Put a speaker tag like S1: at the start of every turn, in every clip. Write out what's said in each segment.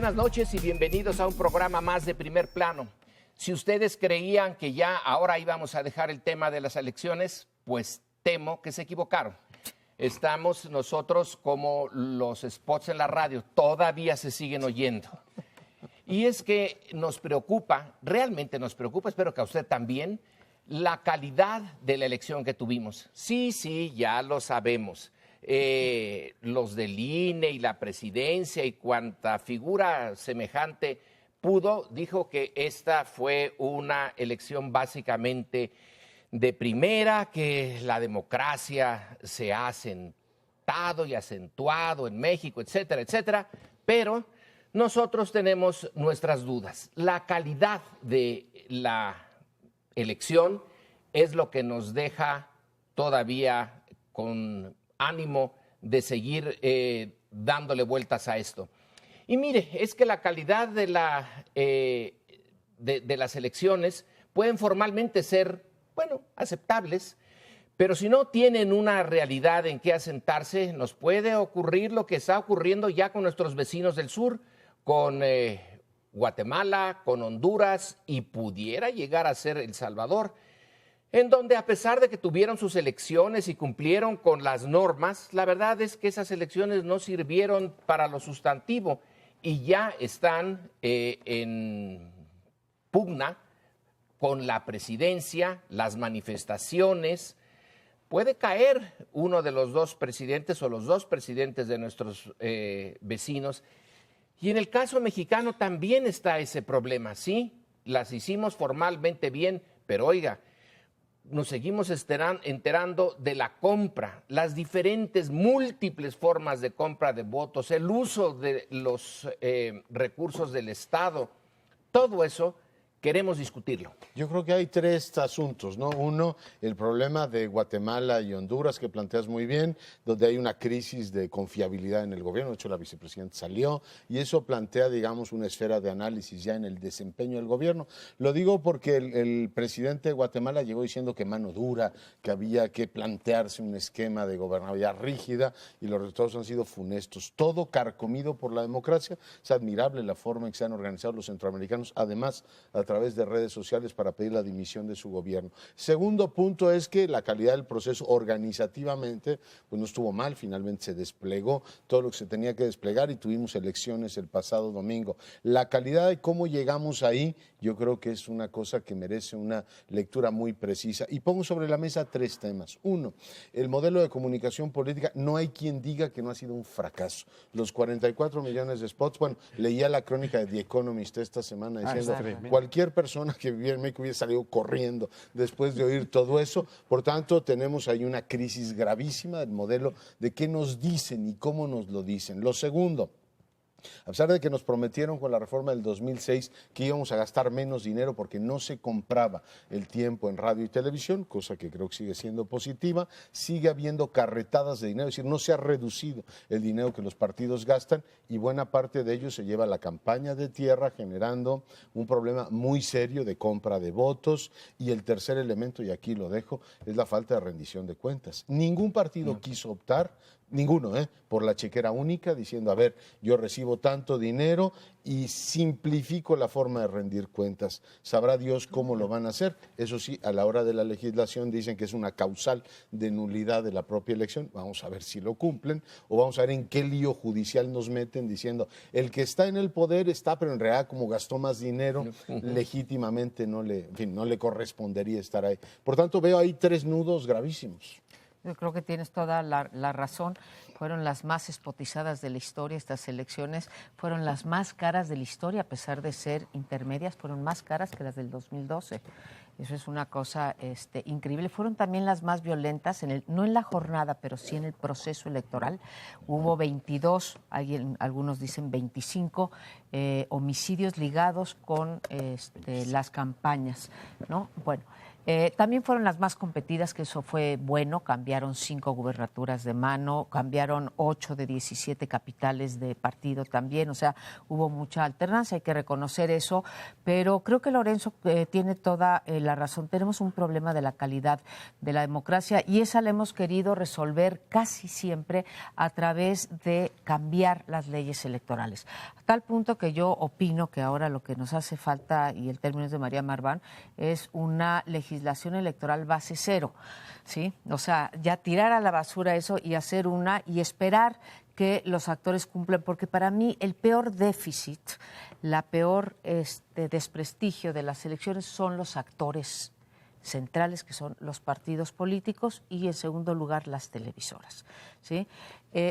S1: buenas noches y bienvenidos a un programa más de Primer Plano. Si ustedes creían que ya ahora íbamos a dejar el tema de las elecciones, pues temo que se equivocaron. Estamos nosotros como los spots en la radio, todavía se siguen oyendo. Y es que nos preocupa, realmente nos preocupa, espero que a usted también, la calidad de la elección que tuvimos. Sí, ya lo sabemos. Los del INE y la presidencia y cuanta figura semejante pudo, dijo que esta fue una elección básicamente de primera, que la democracia se ha asentado y acentuado en México, etcétera, etcétera, pero nosotros tenemos nuestras dudas. La calidad de la elección es lo que nos deja todavía con ánimo de seguir dándole vueltas a esto. Y mire, es que la calidad de las elecciones pueden formalmente ser, bueno, aceptables, pero si no tienen una realidad en que asentarse, nos puede ocurrir lo que está ocurriendo ya con nuestros vecinos del sur, con Guatemala, con Honduras y pudiera llegar a ser El Salvador, en donde a pesar de que tuvieron sus elecciones y cumplieron con las normas, la verdad es que esas elecciones no sirvieron para lo sustantivo y ya están en pugna con la presidencia, las manifestaciones. Puede caer uno de los dos presidentes o los dos presidentes de nuestros vecinos. Y en el caso mexicano también está ese problema, ¿sí? Las hicimos formalmente bien, pero oiga, nos seguimos enterando de la compra, las diferentes múltiples formas de compra de votos, el uso de los recursos del Estado, todo eso queremos discutirlo.
S2: Yo creo que hay tres asuntos, ¿no? Uno, el problema de Guatemala y Honduras, que planteas muy bien, donde hay una crisis de confiabilidad en el gobierno. De hecho, la vicepresidenta salió y eso plantea, digamos, una esfera de análisis ya en el desempeño del gobierno. Lo digo porque el presidente de Guatemala llegó diciendo que mano dura, que había que plantearse un esquema de gobernabilidad rígida y los resultados han sido funestos. Todo carcomido por la democracia. Es admirable la forma en que se han organizado los centroamericanos, además, a través de redes sociales para pedir la dimisión de su gobierno. Segundo punto es que la calidad del proceso organizativamente pues no estuvo mal, finalmente se desplegó todo lo que se tenía que desplegar y tuvimos elecciones el pasado domingo. La calidad de cómo llegamos ahí yo creo que es una cosa que merece una lectura muy precisa y pongo sobre la mesa tres temas. Uno, el modelo de comunicación política, no hay quien diga que no ha sido un fracaso. Los 44 millones de spots, bueno, leía la crónica de The Economist esta semana diciendo cualquier persona que viviera en México hubiera salido corriendo después de oír todo eso. Por tanto, tenemos ahí una crisis gravísima del modelo de qué nos dicen y cómo nos lo dicen. Lo segundo, a pesar de que nos prometieron con la reforma del 2006 que íbamos a gastar menos dinero porque no se compraba el tiempo en radio y televisión, cosa que creo que sigue siendo positiva, sigue habiendo carretadas de dinero, es decir, no se ha reducido el dinero que los partidos gastan y buena parte de ello se lleva a la campaña de tierra, generando un problema muy serio de compra de votos. Y el tercer elemento, y aquí lo dejo, es la falta de rendición de cuentas. Ningún partido quiso optar, ninguno, por la chequera única, diciendo, a ver, yo recibo tanto dinero y simplifico la forma de rendir cuentas. Sabrá Dios cómo lo van a hacer. Eso sí, a la hora de la legislación dicen que es una causal de nulidad de la propia elección. Vamos a ver si lo cumplen o vamos a ver en qué lío judicial nos meten diciendo, el que está en el poder está, pero en realidad como gastó más dinero, legítimamente no le correspondería estar ahí. Por tanto, veo ahí tres nudos gravísimos.
S3: Yo creo que tienes toda la razón. Fueron las más espotizadas de la historia estas elecciones, fueron las más caras de la historia, a pesar de ser intermedias, fueron más caras que las del 2012. Eso es una cosa increíble. Fueron también las más violentas, no en la jornada, pero sí en el proceso electoral. Hubo 22, algunos dicen 25, homicidios ligados con las campañas, ¿no? Bueno, También fueron las más competidas, que eso fue bueno. Cambiaron 5 gubernaturas de mano, cambiaron 8 de 17 capitales de partido también. O sea, hubo mucha alternancia, hay que reconocer eso. Pero creo que Lorenzo tiene toda la razón. Tenemos un problema de la calidad de la democracia y esa la hemos querido resolver casi siempre a través de cambiar las leyes electorales. A tal punto que yo opino que ahora lo que nos hace falta, y el término es de María Marván, es una legislación electoral base cero, ¿sí? O sea, ya tirar a la basura eso y hacer una y esperar que los actores cumplan, porque para mí el peor déficit, la peor desprestigio de las elecciones son los actores centrales, que son los partidos políticos, y en segundo lugar las televisoras, ¿sí?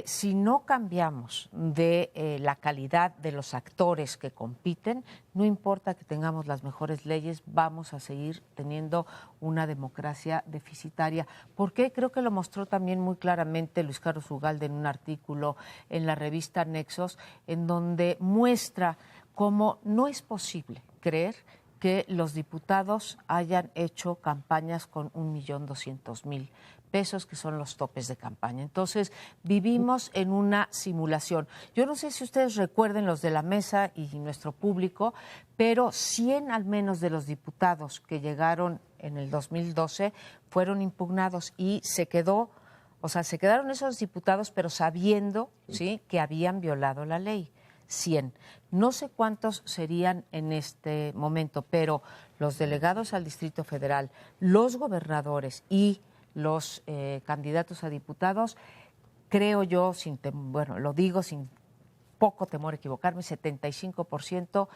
S3: Si no cambiamos de la calidad de los actores que compiten, no importa que tengamos las mejores leyes, vamos a seguir teniendo una democracia deficitaria. ¿Por qué? Creo que lo mostró también muy claramente Luis Carlos Ugalde en un artículo en la revista Nexos, en donde muestra cómo no es posible creer que los diputados hayan hecho campañas con 1.200.000 pesos, que son los topes de campaña. Entonces, vivimos en una simulación. Yo no sé si ustedes recuerden, los de la mesa y nuestro público, pero 100 al menos de los diputados que llegaron en el 2012 fueron impugnados y se quedaron esos diputados, pero sabiendo, ¿sí?, que habían violado la ley. 100. No sé cuántos serían en este momento, pero los delegados al Distrito Federal, los gobernadores y los candidatos a diputados, creo yo, lo digo sin poco temor a equivocarme, 75%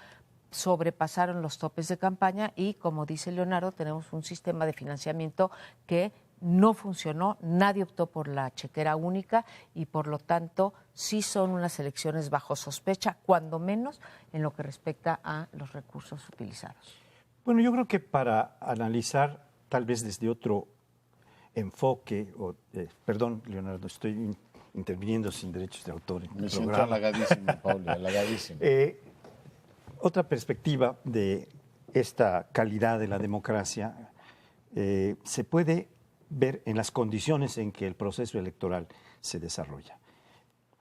S3: sobrepasaron los topes de campaña y, como dice Leonardo, tenemos un sistema de financiamiento que no funcionó, nadie optó por la chequera única y, por lo tanto, sí son unas elecciones bajo sospecha, cuando menos en lo que respecta a los recursos utilizados.
S4: Bueno, yo creo que para analizar, tal vez desde otro enfoque, perdón, Leonardo, estoy interviniendo sin derechos de autor en el
S2: Me siento
S4: programa.
S2: halagadísimo, Pauli, halagadísimo.
S4: Otra perspectiva de esta calidad de la democracia se puede ver en las condiciones en que el proceso electoral se desarrolla.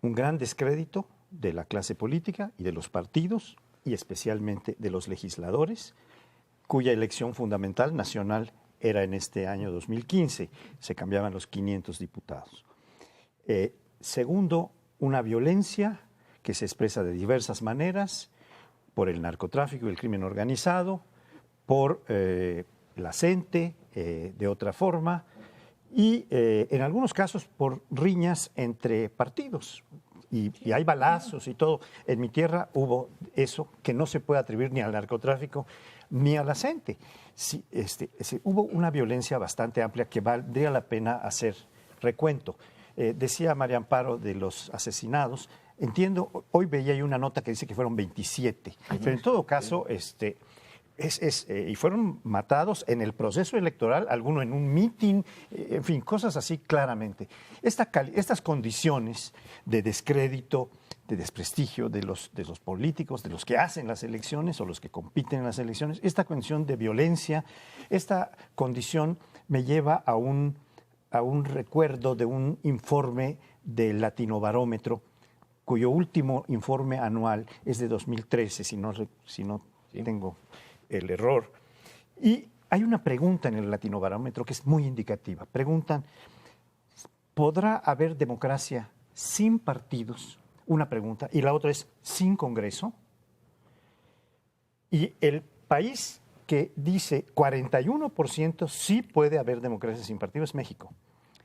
S4: Un gran descrédito de la clase política y de los partidos, y especialmente de los legisladores, cuya elección fundamental nacional era en este año 2015. Se cambiaban los 500 diputados. Segundo, una violencia que se expresa de diversas maneras, por el narcotráfico y el crimen organizado, por la CENTE, de otra forma, y en algunos casos por riñas entre partidos. Y hay balazos y todo. En mi tierra hubo eso que no se puede atribuir ni al narcotráfico ni a la CENTE. Sí, hubo una violencia bastante amplia que valdría la pena hacer recuento. Decía María Amparo de los asesinados. Entiendo, hoy veía yo una nota que dice que fueron 27, pero en todo caso, y fueron matados en el proceso electoral, alguno en un mitin, en fin, cosas así claramente. Estas condiciones de descrédito, de desprestigio de los políticos, de los que hacen las elecciones o los que compiten en las elecciones, esta condición de violencia, esta condición me lleva a un recuerdo de un informe del Latinobarómetro, cuyo último informe anual es de 2013, si no tengo el error. Y hay una pregunta en el Latinobarómetro que es muy indicativa. Preguntan, ¿podrá haber democracia sin partidos? Una pregunta. Y la otra es, ¿sin Congreso? Y el país que dice 41% sí puede haber democracia sin partidos es México.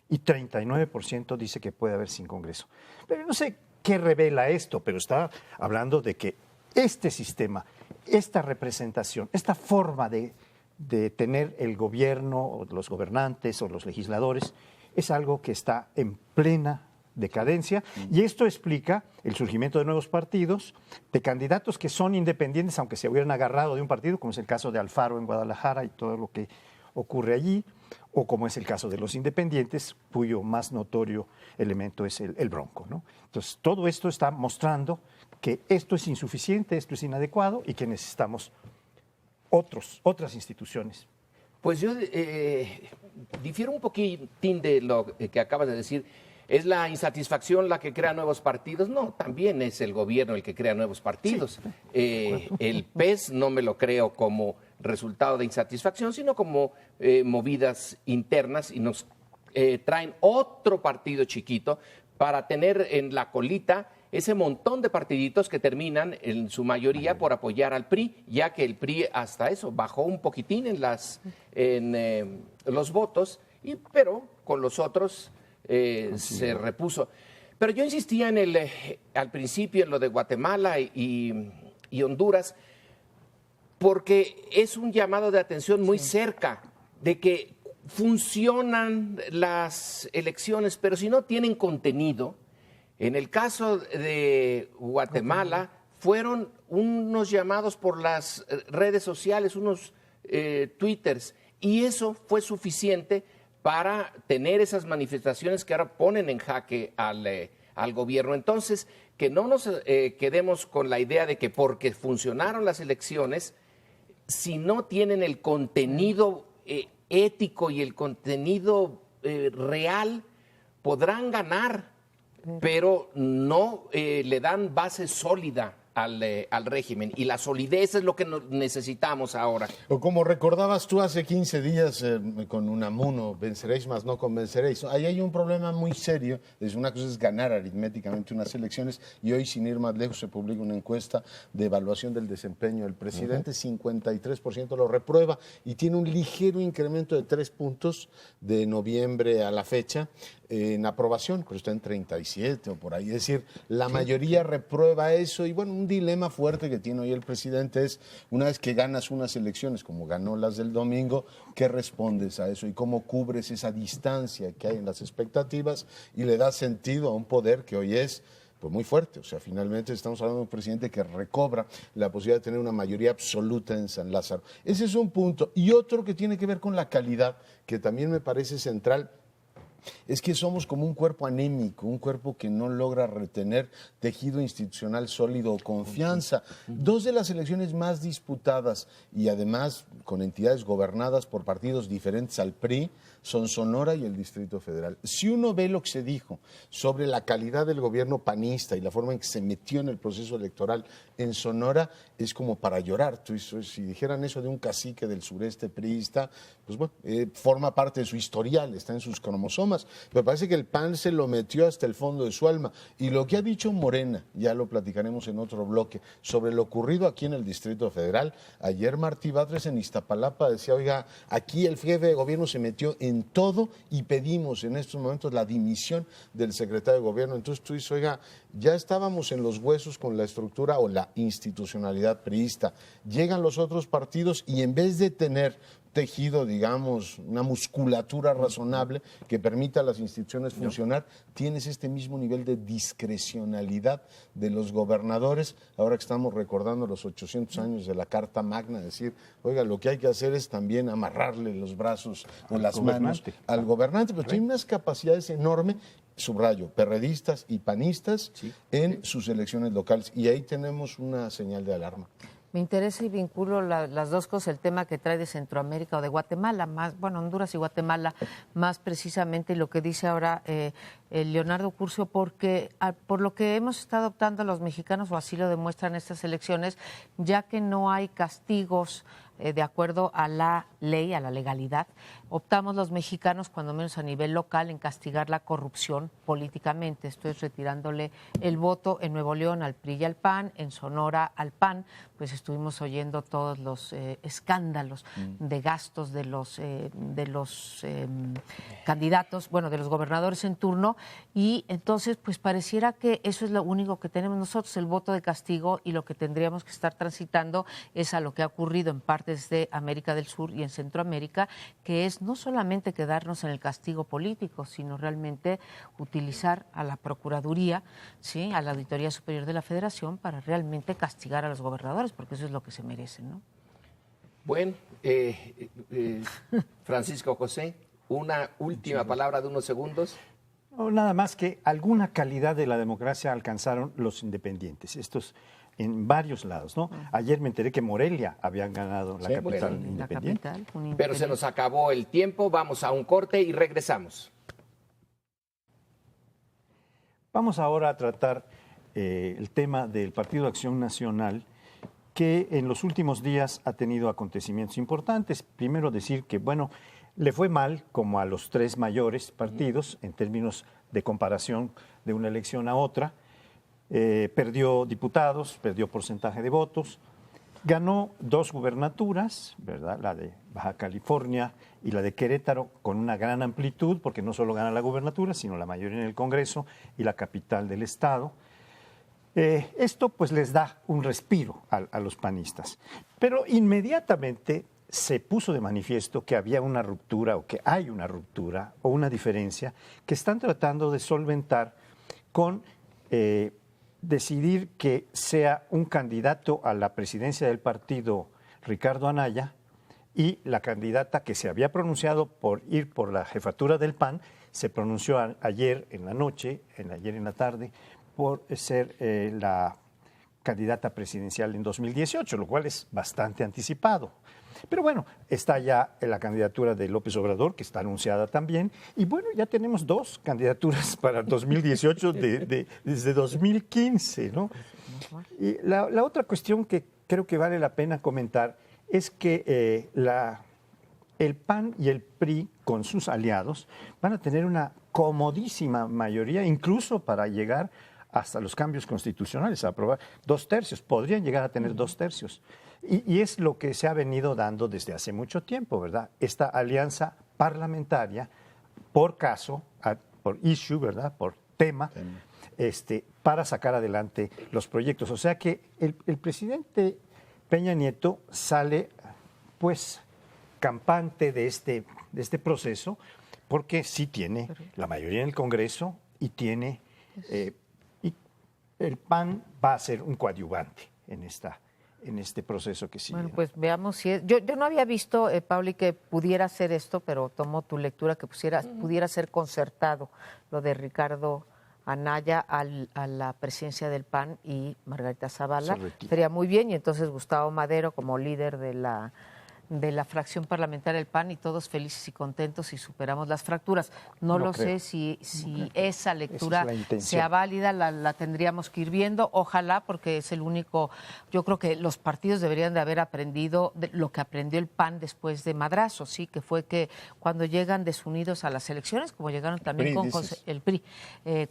S4: Y 39% dice que puede haber sin Congreso. Pero no sé qué revela esto, pero está hablando de que este sistema, esta representación, esta forma de tener el gobierno, o los gobernantes o los legisladores, es algo que está en plena decadencia, y esto explica el surgimiento de nuevos partidos, de candidatos que son independientes, aunque se hubieran agarrado de un partido, como es el caso de Alfaro en Guadalajara y todo lo que ocurre allí, o como es el caso de los independientes, cuyo más notorio elemento es el Bronco, ¿no? Entonces, todo esto está mostrando que esto es insuficiente, esto es inadecuado y que necesitamos otras instituciones
S1: Pues yo difiero un poquitín de lo que acabas de decir. ¿Es la insatisfacción la que crea nuevos partidos? No, también es el gobierno el que crea nuevos partidos. Sí. El PES no me lo creo como resultado de insatisfacción, sino como movidas internas, y nos traen otro partido chiquito para tener en la colita ese montón de partiditos que terminan en su mayoría por apoyar al PRI, ya que el PRI hasta eso bajó un poquitín en los votos, pero con los otros se repuso. Pero yo insistía al principio en lo de Guatemala y Honduras, porque es un llamado de atención muy cerca de que funcionan las elecciones, pero si no tienen contenido. En el caso de Guatemala, fueron unos llamados por las redes sociales, unos twitters, y eso fue suficiente para tener esas manifestaciones que ahora ponen en jaque al gobierno. Entonces, que no nos quedemos con la idea de que porque funcionaron las elecciones, si no tienen el contenido ético y el contenido real, podrán ganar, pero no le dan base sólida al régimen, y la solidez es lo que necesitamos ahora.
S2: O como recordabas tú hace 15 días con Unamuno, venceréis más no convenceréis. Ahí hay un problema muy serio. Una cosa es ganar aritméticamente unas elecciones, y hoy, sin ir más lejos, se publica una encuesta de evaluación del desempeño del presidente. 53% lo reprueba y tiene un ligero incremento de 3 puntos de noviembre a la fecha en aprobación, pero está en 37 o por ahí. Es decir, la mayoría reprueba eso, y bueno, un dilema fuerte que tiene hoy el presidente es, una vez que ganas unas elecciones, como ganó las del domingo, ¿qué respondes a eso? Y cómo cubres esa distancia que hay en las expectativas y le das sentido a un poder que hoy es pues muy fuerte. O sea, finalmente estamos hablando de un presidente que recobra la posibilidad de tener una mayoría absoluta en San Lázaro. Ese es un punto. Y otro que tiene que ver con la calidad, que también me parece central, es que somos como un cuerpo anémico, un cuerpo que no logra retener tejido institucional sólido o confianza. 2 de las elecciones más disputadas, y además con entidades gobernadas por partidos diferentes al PRI, son Sonora y el Distrito Federal. Si uno ve lo que se dijo sobre la calidad del gobierno panista y la forma en que se metió en el proceso electoral en Sonora, es como para llorar. Si dijeran eso de un cacique del sureste priista, pues bueno, forma parte de su historial, está en sus cromosomas. Me parece que el PAN se lo metió hasta el fondo de su alma. Y lo que ha dicho Morena, ya lo platicaremos en otro bloque, sobre lo ocurrido aquí en el Distrito Federal. Ayer Martí Batres en Iztapalapa decía, oiga, aquí el jefe de gobierno se metió en todo y pedimos en estos momentos la dimisión del secretario de gobierno. Entonces tú dices, oiga, ya estábamos en los huesos con la estructura o la institucionalidad priista. Llegan los otros partidos y en vez de tener tejido, digamos, una musculatura razonable que permita a las instituciones funcionar, tienes este mismo nivel de discrecionalidad de los gobernadores. Ahora que estamos recordando los 800 años de la Carta Magna, decir, oiga, lo que hay que hacer es también amarrarle los brazos o las manos al gobernante, pero tiene unas capacidades enormes, subrayo, perredistas y panistas en sus elecciones locales, y ahí tenemos una señal de alarma.
S3: Me interesa y vinculo las dos cosas, el tema que trae de Centroamérica o de Guatemala, Honduras y Guatemala, más precisamente, y lo que dice ahora Leonardo Curcio, porque por lo que hemos estado optando los mexicanos, o así lo demuestran estas elecciones, ya que no hay castigos de acuerdo a la ley, a la legalidad, optamos los mexicanos, cuando menos a nivel local, en castigar la corrupción políticamente. Esto es retirándole el voto en Nuevo León al PRI y al PAN, en Sonora al PAN, pues estuvimos oyendo todos los escándalos de gastos de los candidatos, de los gobernadores en turno, y entonces pues pareciera que eso es lo único que tenemos nosotros, el voto de castigo, y lo que tendríamos que estar transitando es a lo que ha ocurrido en partes de América del Sur y en Centroamérica, que es no solamente quedarnos en el castigo político, sino realmente utilizar a la Procuraduría, ¿sí?, a la Auditoría Superior de la Federación, para realmente castigar a los gobernadores, porque eso es lo que se merecen, ¿no?
S1: Bueno, Francisco José, una última palabra de unos segundos.
S4: No, nada más que alguna calidad de la democracia alcanzaron los independientes. Estos en varios lados, ¿no? Ayer me enteré que Morelia habían ganado la capital independiente.
S1: Pero se nos acabó el tiempo, vamos a un corte y regresamos.
S4: Vamos ahora a tratar el tema del Partido de Acción Nacional, que en los últimos días ha tenido acontecimientos importantes. Primero decir que, bueno, le fue mal, como a los tres mayores partidos, en términos de comparación de una elección a otra. Perdió diputados, perdió porcentaje de votos, ganó 2 gubernaturas, ¿verdad? La de Baja California y la de Querétaro, con una gran amplitud, porque no solo gana la gubernatura, sino la mayoría en el Congreso y la capital del Estado. Esto pues les da un respiro a los panistas. Pero inmediatamente se puso de manifiesto que había una ruptura o que hay una ruptura o una diferencia que están tratando de solventar con decidir que sea un candidato a la presidencia del partido Ricardo Anaya y la candidata que se había pronunciado por ir por la jefatura del PAN se pronunció ayer en la noche, ayer en la tarde, por ser la candidata presidencial en 2018, lo cual es bastante anticipado. Pero bueno, está ya la candidatura de López Obrador, que está anunciada también, y bueno, ya tenemos 2 candidaturas para 2018 desde 2015, ¿no? Y la otra cuestión que creo que vale la pena comentar es que el PAN y el PRI, con sus aliados, van a tener una comodísima mayoría, incluso para llegar hasta los cambios constitucionales, a aprobar 2/3, podrían llegar a tener 2/3. Y es lo que se ha venido dando desde hace mucho tiempo, ¿verdad? Esta alianza parlamentaria por caso, por issue, ¿verdad? Por tema, para sacar adelante los proyectos. O sea que el presidente Peña Nieto sale, pues, campante de este proceso, porque sí tiene la mayoría en el Congreso y tiene... y el PAN va a ser un coadyuvante en este proceso que sigue.
S3: Bueno, pues veamos si es... Yo no había visto, Pauli, que pudiera ser esto, pero tomo tu lectura, que pudiera ser concertado lo de Ricardo Anaya a la presidencia del PAN y Margarita Zavala. Sería muy bien, y entonces Gustavo Madero como líder de la fracción parlamentaria del PAN y todos felices y contentos y superamos las fracturas. No lo sé si esa lectura sea válida, la tendríamos que ir viendo, ojalá, porque es el único, yo creo que los partidos deberían de haber aprendido lo que aprendió el PAN después de Madrazo, sí, que fue que cuando llegan desunidos a las elecciones, como llegaron también el PRI,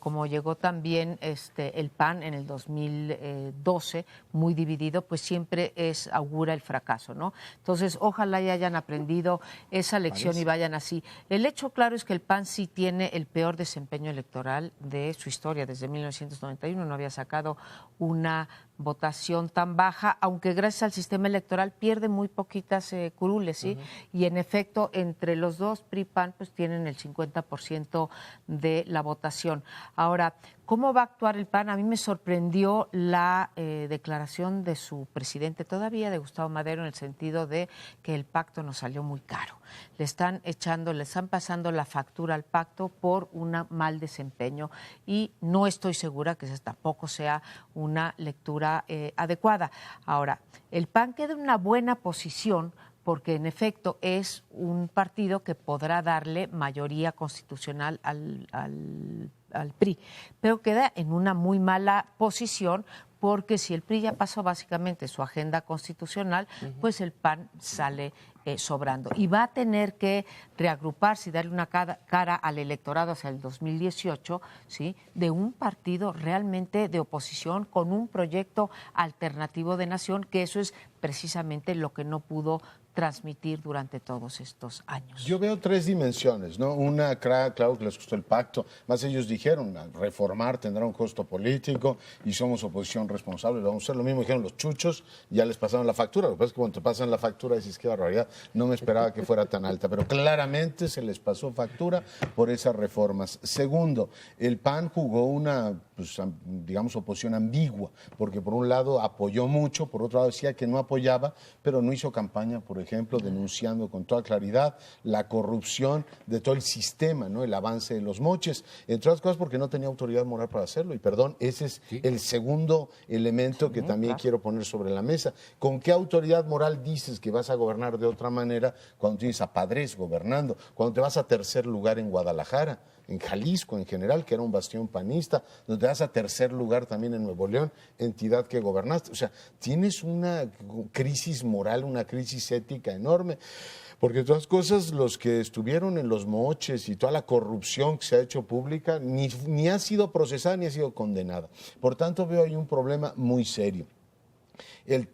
S3: como llegó también el PAN en el 2012, muy dividido, pues siempre augura el fracaso, ¿no? Entonces, ojalá ya hayan aprendido esa lección y vayan así. El hecho claro es que el PAN sí tiene el peor desempeño electoral de su historia. Desde 1991 no había sacado una votación tan baja, aunque gracias al sistema electoral pierde muy poquitas curules, ¿sí? Y en efecto, entre los dos, PRI-PAN, pues tienen el 50% de la votación. Ahora, ¿cómo va a actuar el PAN? A mí me sorprendió la declaración de su presidente todavía, de Gustavo Madero, en el sentido de que el pacto nos salió muy caro. Le están pasando la factura al pacto por un mal desempeño y no estoy segura que esa tampoco sea una lectura adecuada. Ahora, el PAN queda en una buena posición porque en efecto es un partido que podrá darle mayoría constitucional al PRI, pero queda en una muy mala posición porque si el PRI ya pasó básicamente su agenda constitucional, pues el PAN sale sobrando y va a tener que reagruparse y darle una cara al electorado hacia el 2018, ¿sí? De un partido realmente de oposición con un proyecto alternativo de nación, que eso es precisamente lo que no pudo transmitir durante todos estos años.
S2: Yo veo 3 dimensiones, ¿no? Una, claro que les costó el pacto, más ellos dijeron, reformar tendrá un costo político y somos oposición responsable, vamos a hacer lo mismo, dijeron los chuchos, ya les pasaron la factura, lo que pasa es que cuando te pasan la factura dices, qué barbaridad, no me esperaba que fuera tan alta, pero claramente se les pasó factura por esas reformas. Segundo, el PAN jugó una, pues, digamos, oposición ambigua, porque por un lado apoyó mucho, por otro lado decía que no apoyaba, pero no hizo campaña, por ejemplo, denunciando con toda claridad la corrupción de todo el sistema, ¿no? El avance de los moches, entre otras cosas porque no tenía autoridad moral para hacerlo. Y perdón, ese es el segundo elemento que también quiero poner sobre la mesa. ¿Con qué autoridad moral dices que vas a gobernar de otra manera cuando tienes a Padres gobernando, cuando te vas a tercer lugar en Guadalajara, en Jalisco en general, que era un bastión panista, donde te vas a tercer lugar también en Nuevo León, entidad que gobernaste? O sea, tienes una crisis moral, una crisis ética enorme. Porque todas cosas, los que estuvieron en los moches y toda la corrupción que se ha hecho pública, ni ha sido procesada ni ha sido condenada. Por tanto, veo ahí un problema muy serio.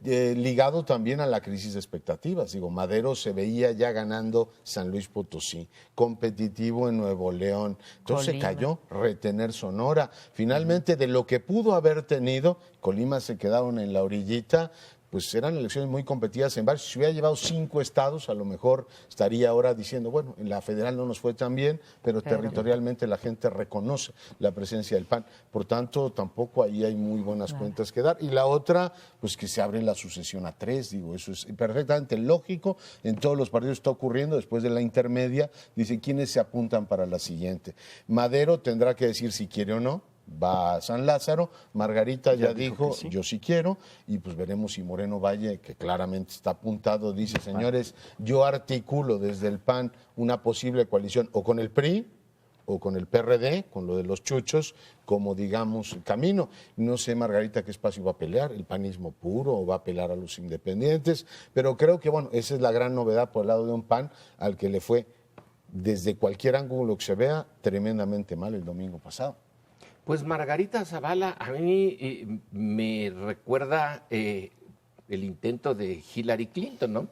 S2: Ligado también a la crisis de expectativas. Digo, Madero se veía ya ganando San Luis Potosí, competitivo en Nuevo León, entonces
S3: Colima.
S2: se cayó, retener Sonora. Finalmente, de lo que pudo haber tenido, Colima se quedaron en la orillita. Pues eran elecciones muy competidas en varios. Si hubiera llevado 5 estados, a lo mejor estaría ahora diciendo, bueno, en la federal no nos fue tan bien, pero territorialmente la gente reconoce la presencia del PAN. Por tanto, tampoco ahí hay muy buenas cuentas que dar. Y la otra, pues que se abre la sucesión a 3, digo, eso es perfectamente lógico. En todos los partidos está ocurriendo, después de la intermedia, dice quiénes se apuntan para la siguiente. Madero tendrá que decir si quiere o no. Va a San Lázaro, Margarita ya dijo
S4: que sí.
S2: yo sí quiero, y pues veremos si Moreno Valle, que claramente está apuntado, dice, señores, yo articulo desde el PAN una posible coalición o con el PRI o con el PRD, con lo de los chuchos, como digamos camino. No sé, Margarita, qué espacio va a pelear, el panismo puro o va a apelar a los independientes, pero creo que bueno, esa es la gran novedad por el lado de un PAN al que le fue, desde cualquier ángulo que se vea, tremendamente mal el domingo pasado.
S1: Pues Margarita Zavala a mí me recuerda el intento de Hillary Clinton, ¿no?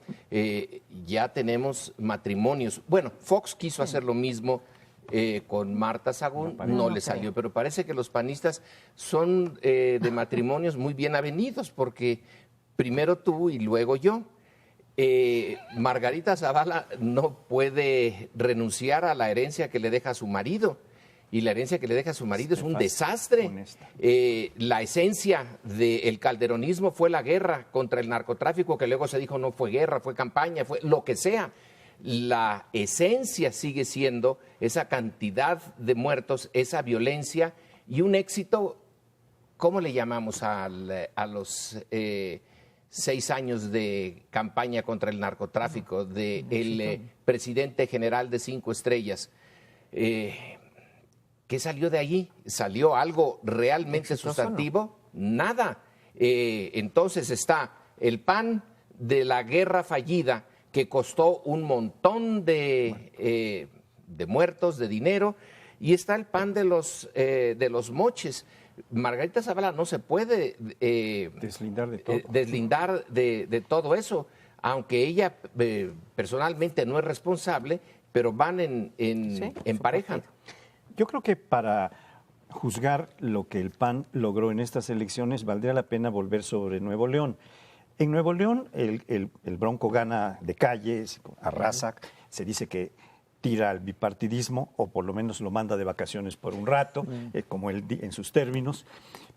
S1: Ya tenemos matrimonios. Bueno, Fox quiso hacer lo mismo con Marta Sagún, no le salió, pero parece que los panistas son de matrimonios muy bien avenidos, porque primero tú y luego yo. Margarita Zavala no puede renunciar a la herencia que le deja a su marido. Y la herencia que le deja a su marido es un desastre. La esencia del calderonismo fue la guerra contra el narcotráfico, que luego se dijo no fue guerra, fue campaña, fue lo que sea. La esencia sigue siendo esa cantidad de muertos, esa violencia y un éxito. ¿Cómo le llamamos a los 6 años de campaña contra el narcotráfico del presidente general de 5 estrellas? ¿Qué salió de allí? ¿Salió algo realmente sustantivo? Nada. Entonces está el PAN de la guerra fallida que costó un montón de muertos, de dinero, y está el PAN de los moches. Margarita Zavala no se puede deslindar de todo eso, aunque ella personalmente no es responsable, pero van en pareja.
S4: Yo creo que para juzgar lo que el PAN logró en estas elecciones valdría la pena volver sobre Nuevo León. En Nuevo León el Bronco gana de calle, arrasa, se dice que tira al bipartidismo o por lo menos lo manda de vacaciones por un rato, como él en sus términos.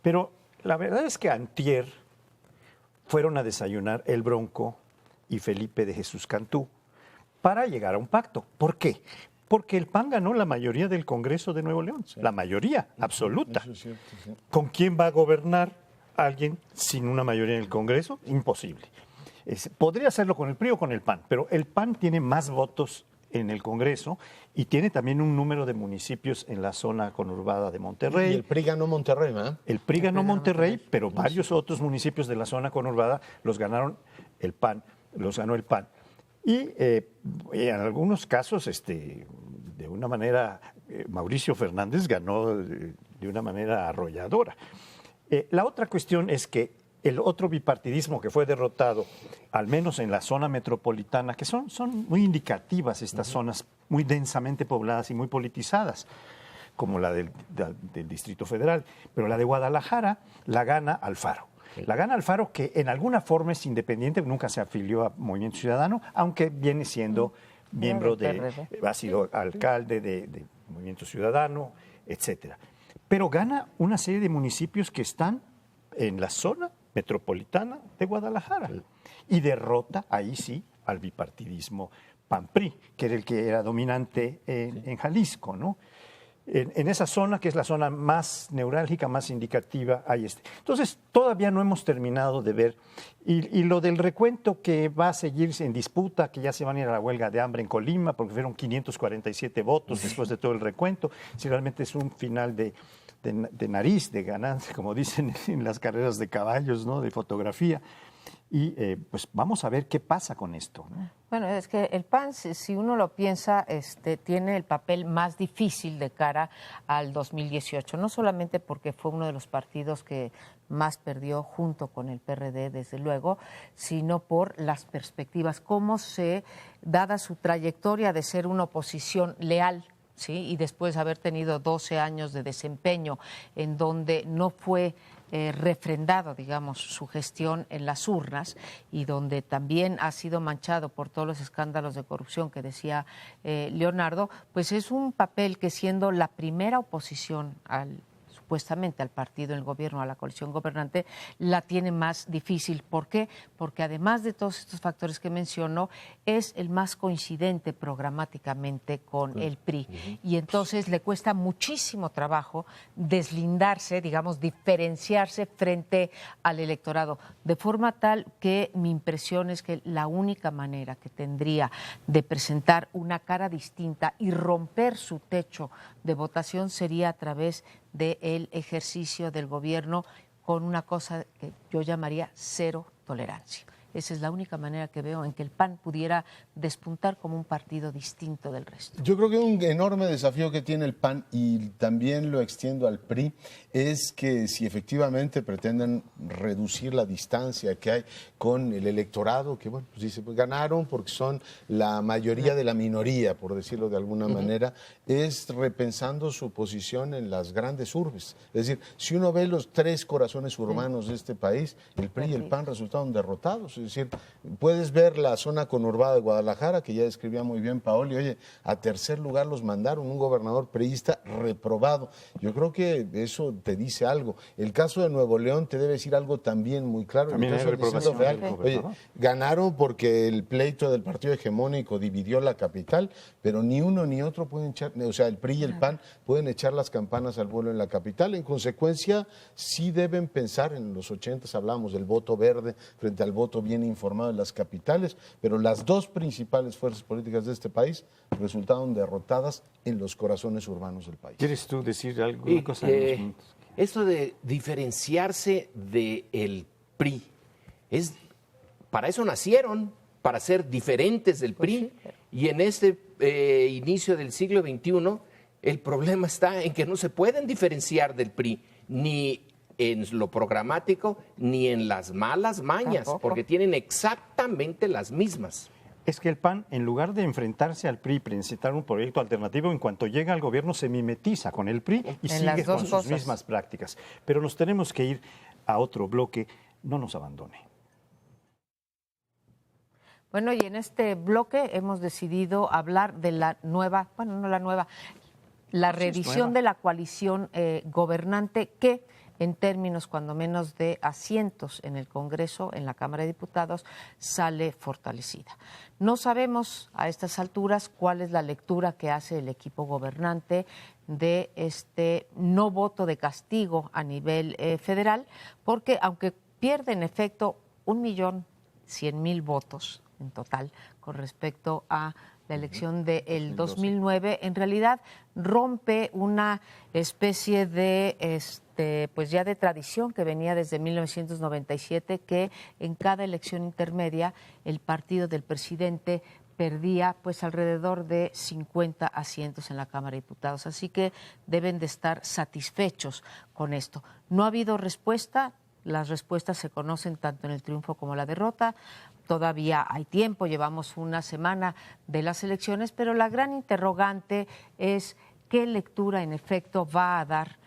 S4: Pero la verdad es que antier fueron a desayunar el Bronco y Felipe de Jesús Cantú para llegar a un pacto. ¿Por qué? Porque el PAN ganó la mayoría del Congreso de Nuevo León, la mayoría absoluta.
S2: Eso es cierto, sí.
S4: ¿Con quién va a gobernar alguien sin una mayoría en el Congreso? Imposible. Podría hacerlo con el PRI o con el PAN, pero el PAN tiene más votos en el Congreso y tiene también un número de municipios en la zona conurbada de Monterrey.
S2: Y el PRI ganó Monterrey, ¿verdad?
S4: El PRI ganó Monterrey, pero varios otros municipios de la zona conurbada los ganaron el PAN, los ganó el PAN. Y en algunos casos, de una manera, Mauricio Fernández ganó de una manera arrolladora. La otra cuestión es que el otro bipartidismo que fue derrotado, al menos en la zona metropolitana, que son muy indicativas estas zonas muy densamente pobladas y muy politizadas, como la del Distrito Federal, pero la de Guadalajara la gana Alfaro. La gana Alfaro, que en alguna forma es independiente, nunca se afilió a Movimiento Ciudadano, aunque viene siendo miembro ha sido alcalde de Movimiento Ciudadano, etcétera. Pero gana una serie de municipios que están en la zona metropolitana de Guadalajara. Y derrota, ahí sí, al bipartidismo PAN-PRI, que era el que era dominante en Jalisco, ¿no? En esa zona, que es la zona más neurálgica, más indicativa, hay Entonces, todavía no hemos terminado de ver. Y lo del recuento que va a seguirse en disputa, que ya se van a ir a la huelga de hambre en Colima, porque fueron 547 votos después de todo el recuento, si realmente es un final de nariz, de ganancia, como dicen en las carreras de caballos, ¿no? De fotografía. Y pues vamos a ver qué pasa con esto, ¿no?
S3: Bueno, es que el PAN, si uno lo piensa, tiene el papel más difícil de cara al 2018, no solamente porque fue uno de los partidos que más perdió junto con el PRD, desde luego, sino por las perspectivas, cómo dada su trayectoria de ser una oposición leal, ¿sí? Y después haber tenido 12 años de desempeño en donde no fue refrendado, digamos, su gestión en las urnas y donde también ha sido manchado por todos los escándalos de corrupción que decía Leonardo, pues es un papel que, siendo la primera oposición supuestamente al partido en el gobierno, a la coalición gobernante, la tiene más difícil. ¿Por qué? Porque además de todos estos factores que mencionó, es el más coincidente programáticamente con el PRI. Y entonces le cuesta muchísimo trabajo deslindarse, digamos, diferenciarse frente al electorado. De forma tal que mi impresión es que la única manera que tendría de presentar una cara distinta y romper su techo de votación sería a través del ejercicio del gobierno con una cosa que yo llamaría cero tolerancia. Esa es la única manera que veo en que el PAN pudiera despuntar como un partido distinto del resto.
S2: Yo creo que un enorme desafío que tiene el PAN, y también lo extiendo al PRI, es que si efectivamente pretenden reducir la distancia que hay con el electorado, que bueno, pues dice, pues ganaron porque son la mayoría de la minoría, por decirlo de alguna manera, es repensando su posición en las grandes urbes. Es decir, si uno ve los tres corazones urbanos de este país, el PRI y el PAN resultaron derrotados. Es decir, puedes ver la zona conurbada de Guadalajara, que ya describía muy bien Paoli, oye, a tercer lugar los mandaron, un gobernador priista reprobado. Yo creo que eso te dice algo. El caso de Nuevo León te debe decir algo también muy claro.
S4: También
S2: el caso
S4: hay reprobación
S2: del
S4: del
S2: Oye,
S4: gobernador.
S2: ganaron porque el pleito del partido hegemónico dividió la capital, pero ni uno ni otro pueden echar, o sea, el PRI y el PAN pueden echar las campanas al vuelo en la capital. En consecuencia, sí deben pensar, en los 80s hablábamos del voto verde frente al voto bien informado en las capitales, pero las dos principales fuerzas políticas de este país resultaron derrotadas en los corazones urbanos del país.
S4: ¿Quieres tú decir algo?
S1: Y,
S4: Una cosa en los minutos?
S1: esto de diferenciarse del PRI, para eso nacieron, para ser diferentes del PRI, y en este inicio del siglo XXI el problema está en que no se pueden diferenciar del PRI, ni en lo programático, ni en las malas mañas,
S3: Tampoco.
S1: porque tienen exactamente las mismas.
S4: Es que el PAN, en lugar de enfrentarse al PRI y presentar un proyecto alternativo, en cuanto llega al gobierno se mimetiza con el PRI y
S3: En las
S4: sigue
S3: dos
S4: con sus
S3: cosas.
S4: mismas prácticas. Pero nos tenemos que ir a otro bloque. No nos abandone.
S3: Bueno, y en este bloque hemos decidido hablar de la nueva, bueno, no la nueva, la
S4: Sí, es
S3: revisión
S4: nueva.
S3: de la coalición gobernante que, en términos cuando menos de asientos en el Congreso, en la Cámara de Diputados, sale fortalecida. No sabemos a estas alturas cuál es la lectura que hace el equipo gobernante de este no voto de castigo a nivel federal, porque aunque pierde en efecto 1.100.000 votos en total con respecto a la elección del 2009, en realidad rompe una especie de pues ya de tradición que venía desde 1997, que en cada elección intermedia el partido del presidente perdía pues alrededor de 50 asientos en la Cámara de Diputados. Así que deben de estar satisfechos con esto. No ha habido respuesta. Las respuestas se conocen tanto en el triunfo como la derrota. Todavía hay tiempo, llevamos una semana de las elecciones, pero la gran interrogante es qué lectura en efecto va a dar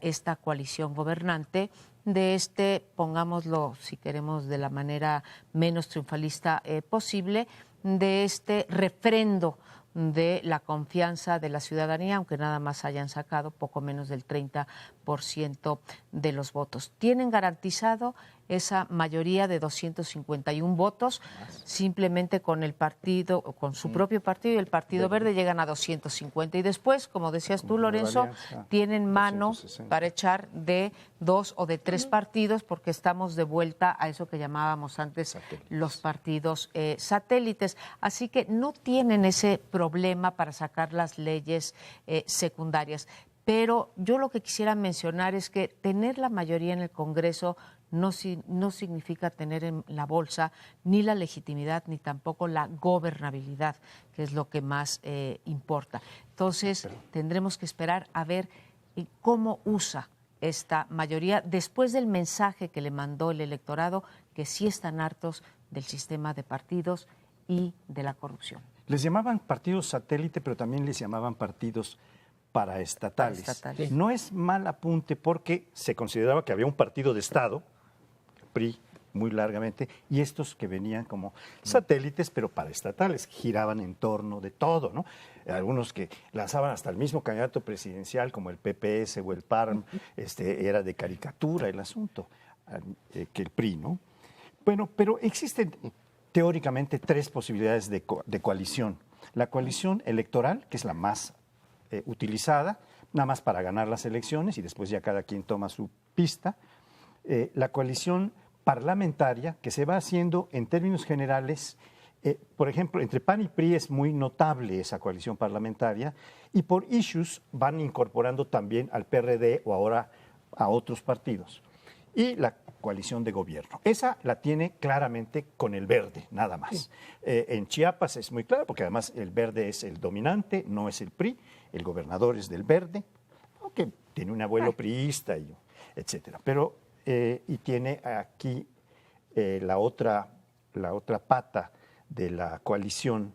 S3: esta coalición gobernante de pongámoslo si queremos de la manera menos triunfalista posible, de este refrendo de la confianza de la ciudadanía, aunque nada más hayan sacado poco menos del 30% de los votos. Tienen garantizado esa mayoría de 251 votos, simplemente con el partido, con su propio partido y el Partido Verde llegan a 250. Y después, como decías tú, Lorenzo, tienen mano
S4: 260.
S3: para echar de 2 o de 3 partidos, porque estamos de vuelta a eso que llamábamos antes los partidos satélites. Así que no tienen ese problema para sacar las leyes secundarias. Pero yo lo que quisiera mencionar es que tener la mayoría en el Congreso no significa tener en la bolsa ni la legitimidad ni tampoco la gobernabilidad, que es lo que más importa. Entonces, tendremos que esperar a ver cómo usa esta mayoría después del mensaje que le mandó el electorado, que sí están hartos del sistema de partidos y de la corrupción.
S4: Les llamaban partidos satélite, pero también les llamaban partidos paraestatales.
S3: Paraestatales.
S4: No es mal apunte porque se consideraba que había un partido de Estado, PRI, muy largamente, y estos que venían como satélites, pero paraestatales, giraban en torno de todo, ¿no? Algunos que lanzaban hasta el mismo candidato presidencial, como el PPS o el PARM, era de caricatura el asunto, que el PRI, ¿no? Bueno, pero existen teóricamente 3 posibilidades de coalición. La coalición electoral, que es la más utilizada, nada más para ganar las elecciones y después ya cada quien toma su pista. La coalición parlamentaria, que se va haciendo en términos generales, por ejemplo, entre PAN y PRI es muy notable esa coalición parlamentaria, y por issues van incorporando también al PRD o ahora a otros partidos. Y la coalición de gobierno. Esa la tiene claramente con el Verde, nada más. Sí. En Chiapas es muy claro, porque además el Verde es el dominante, no es el PRI, el gobernador es del Verde, aunque tiene un abuelo priista, etcétera. Pero, y tiene aquí la otra pata de la coalición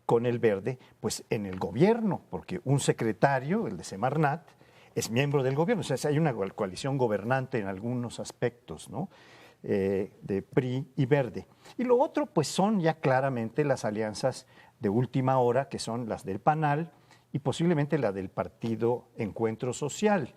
S4: con el Verde, pues en el gobierno, porque un secretario, el de Semarnat, es miembro del gobierno, o sea, hay una coalición gobernante en algunos aspectos, ¿no? De PRI y Verde. Y lo otro, pues son ya claramente las alianzas de última hora, que son las del PANAL y posiblemente la del Partido Encuentro Social,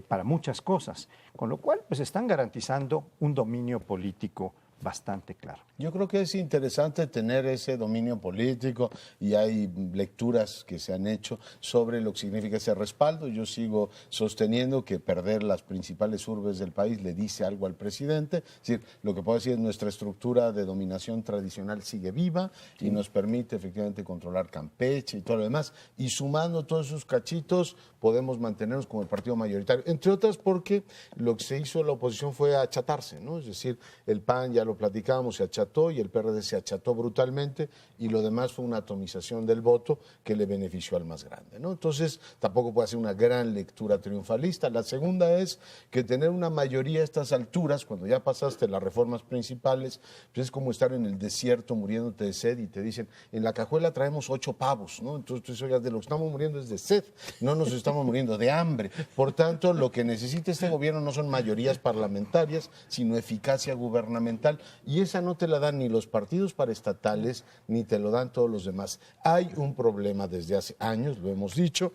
S4: para muchas cosas, con lo cual pues están garantizando un dominio político bastante claro.
S2: Yo creo que es interesante tener ese dominio político y hay lecturas que se han hecho sobre lo que significa ese respaldo. Yo sigo sosteniendo que perder las principales urbes del país le dice algo al presidente. Es decir, lo que puedo decir es que nuestra estructura de dominación tradicional sigue viva y nos permite efectivamente controlar Campeche y todo lo demás. Y sumando todos esos cachitos podemos mantenernos como el partido mayoritario. Entre otras porque lo que se hizo la oposición fue achatarse, ¿no? Es decir, el PAN, ya lo platicábamos, se acható y el PRD se acható brutalmente y lo demás fue una atomización del voto que le benefició al más grande, ¿no? Entonces tampoco puede ser una gran lectura triunfalista. La segunda es que tener una mayoría a estas alturas, cuando ya pasaste las reformas principales, pues es como estar en el desierto muriéndote de sed y te dicen, en la cajuela traemos 8 pavos, ¿no? Entonces tú dices, de lo que estamos muriendo es de sed, no nos estamos muriendo de hambre. Por tanto, lo que necesita este gobierno no son mayorías parlamentarias, sino eficacia gubernamental. Y esa no te la dan ni los partidos paraestatales, ni te lo dan todos los demás. Hay un problema desde hace años, lo hemos dicho,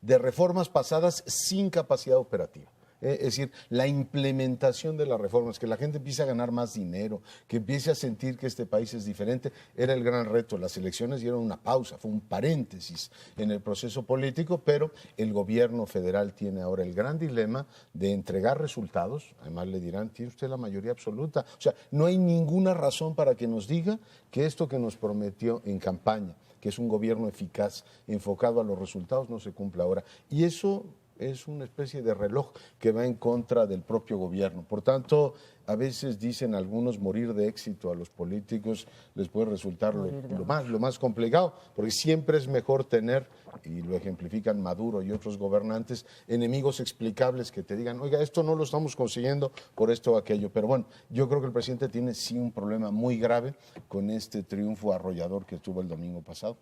S2: de reformas pasadas sin capacidad operativa. Es decir, la implementación de las reformas, que la gente empiece a ganar más dinero, que empiece a sentir que este país es diferente, era el gran reto. Las elecciones dieron una pausa, fue un paréntesis en el proceso político, pero el gobierno federal tiene ahora el gran dilema de entregar resultados. Además le dirán, tiene usted la mayoría absoluta. O sea, no hay ninguna razón para que nos diga que esto que nos prometió en campaña, que es un gobierno eficaz, enfocado a los resultados, no se cumple ahora. Y eso es una especie de reloj que va en contra del propio gobierno. Por tanto, a veces dicen algunos morir de éxito a los políticos les puede resultar lo más complicado, porque siempre es mejor tener, y lo ejemplifican Maduro y otros gobernantes, enemigos explicables que te digan, oiga, esto no lo estamos consiguiendo por esto o aquello. Pero bueno, yo creo que el presidente tiene sí un problema muy grave con este triunfo arrollador que tuvo el domingo pasado.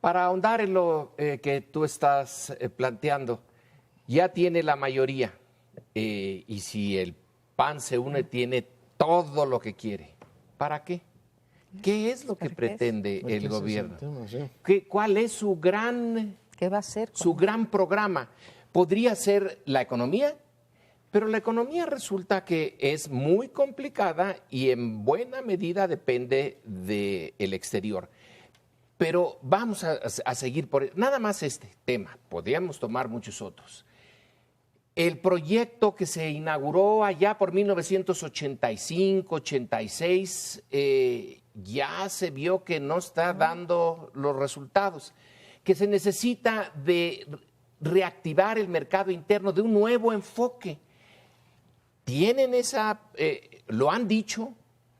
S1: Para ahondar en lo que tú estás planteando, ya tiene la mayoría y si el PAN se une tiene todo lo que quiere. ¿Para qué? ¿Qué es lo que pretende el gobierno? ¿Cuál es su gran,
S3: ¿qué va a hacer?
S1: Su gran programa? ¿Podría ser la economía? Pero la economía resulta que es muy complicada y en buena medida depende del exterior. Pero vamos a seguir por nada más este tema, podríamos tomar muchos otros. El proyecto que se inauguró allá por 1985, 86, ya se vio que no está dando los resultados, que se necesita de reactivar el mercado interno, de un nuevo enfoque. Tienen lo han dicho,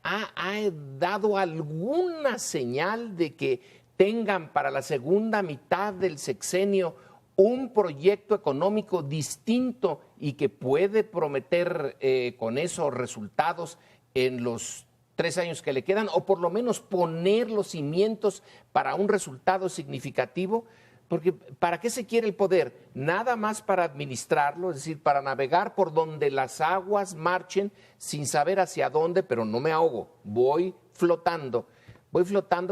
S1: ha dado alguna señal de que tengan para la segunda mitad del sexenio un proyecto económico distinto y que puede prometer con esos resultados en los 3 años que le quedan, o por lo menos poner los cimientos para un resultado significativo. Porque ¿para qué se quiere el poder? Nada más para administrarlo, es decir, para navegar por donde las aguas marchen sin saber hacia dónde, pero no me ahogo, voy flotando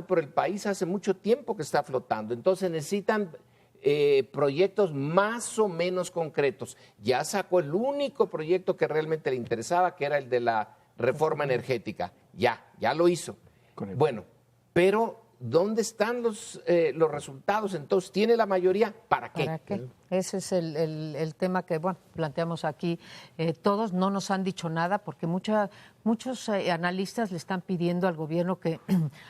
S1: por el país, hace mucho tiempo que está flotando. Entonces necesitan proyectos más o menos concretos. Ya sacó el único proyecto que realmente le interesaba, que era el de la reforma energética. Ya lo hizo. Bueno, pero ¿dónde están los resultados? Entonces, ¿tiene la mayoría? ¿Para qué?
S3: ¿Para qué? Ese es el tema que planteamos aquí. Todos no nos han dicho nada porque muchos analistas le están pidiendo al gobierno que